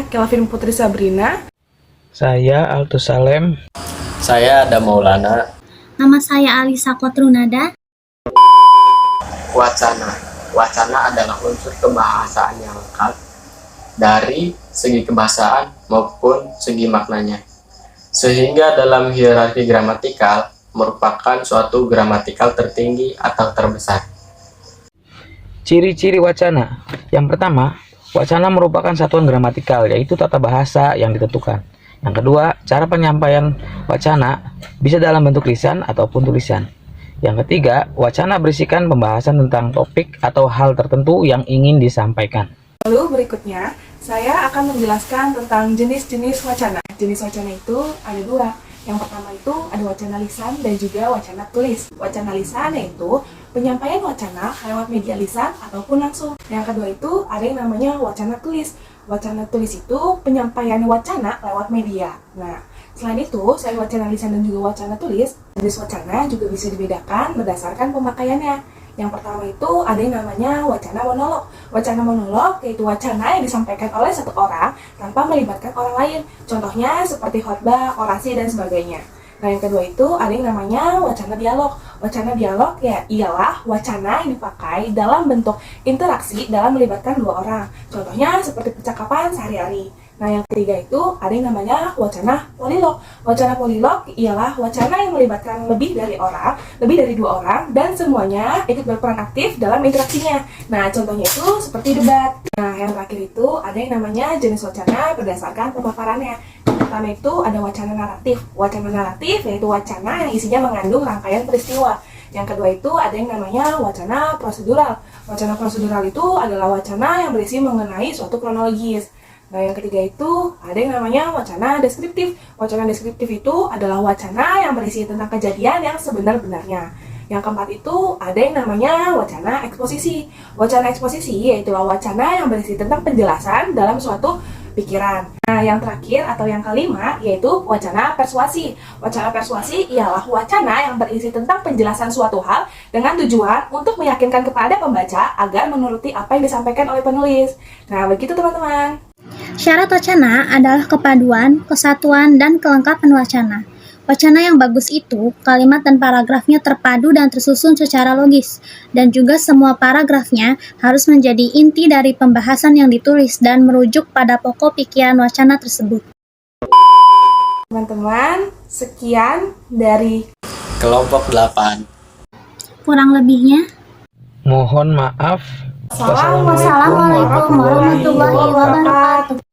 Kelvin Putri Sabrina. Saya Altus Salem. Saya Adam Maulana. Nama saya Alisa Kotrunada. Wacana. Wacana adalah unsur kebahasaan yang lengkap dari segi kebahasaan maupun segi maknanya. Sehingga dalam hierarki gramatikal merupakan suatu gramatikal tertinggi atau terbesar. Ciri-ciri wacana. Yang pertama, wacana merupakan satuan gramatikal, yaitu tata bahasa yang ditentukan. Yang kedua, cara penyampaian wacana bisa dalam bentuk lisan ataupun tulisan. Yang ketiga, wacana berisikan pembahasan tentang topik atau hal tertentu yang ingin disampaikan. Lalu berikutnya, saya akan menjelaskan tentang jenis-jenis wacana. Jenis wacana itu ada dua. Yang pertama itu ada wacana lisan dan juga wacana tulis. Wacana lisan yaitu penyampaian wacana lewat media lisan ataupun langsung. Yang kedua itu ada yang namanya wacana tulis. Wacana tulis itu penyampaian wacana lewat media. Nah, selain itu, selain wacana lisan dan juga wacana tulis, jenis wacana juga bisa dibedakan berdasarkan pemakaiannya. Yang pertama itu ada yang namanya wacana monolog. Wacana monolog yaitu wacana yang disampaikan oleh satu orang tanpa melibatkan orang lain. Contohnya seperti khotbah, orasi, dan sebagainya. Nah, yang kedua itu ada yang namanya wacana dialog. Wacana dialog ya ialah wacana yang dipakai dalam bentuk interaksi dalam melibatkan dua orang. Contohnya seperti percakapan sehari-hari. Nah, yang ketiga itu ada yang namanya wacana polilog. Wacana polilog ialah wacana yang melibatkan lebih dari dua orang, dan semuanya ikut berperan aktif dalam interaksinya. Nah, contohnya itu seperti debat. Nah, yang terakhir itu ada yang namanya jenis wacana berdasarkan pemaparannya. Yang pertama itu ada wacana naratif. Wacana naratif yaitu wacana yang isinya mengandung rangkaian peristiwa. Yang kedua itu ada yang namanya wacana prosedural. Wacana prosedural itu adalah wacana yang berisi mengenai suatu kronologis. Nah, yang ketiga itu ada yang namanya wacana deskriptif. Wacana deskriptif itu adalah wacana yang berisi tentang kejadian yang sebenar-benarnya. Yang keempat itu ada yang namanya wacana eksposisi. Wacana eksposisi yaitu wacana yang berisi tentang penjelasan dalam suatu pikiran. Nah, yang terakhir atau yang kelima yaitu wacana persuasi. Wacana persuasi ialah wacana yang berisi tentang penjelasan suatu hal dengan tujuan untuk meyakinkan kepada pembaca agar menuruti apa yang disampaikan oleh penulis. Nah, begitu teman-teman. Syarat wacana adalah kepaduan, kesatuan, dan kelengkapan wacana. Wacana yang bagus itu, kalimat dan paragrafnya terpadu dan tersusun secara logis, dan juga semua paragrafnya harus menjadi inti dari pembahasan yang ditulis dan merujuk pada pokok pikiran wacana tersebut. Teman-teman, sekian dari Kelompok 8. Kurang lebihnya, Mohon maaf. wassalamualaikum warahmatullahi wabarakatuh.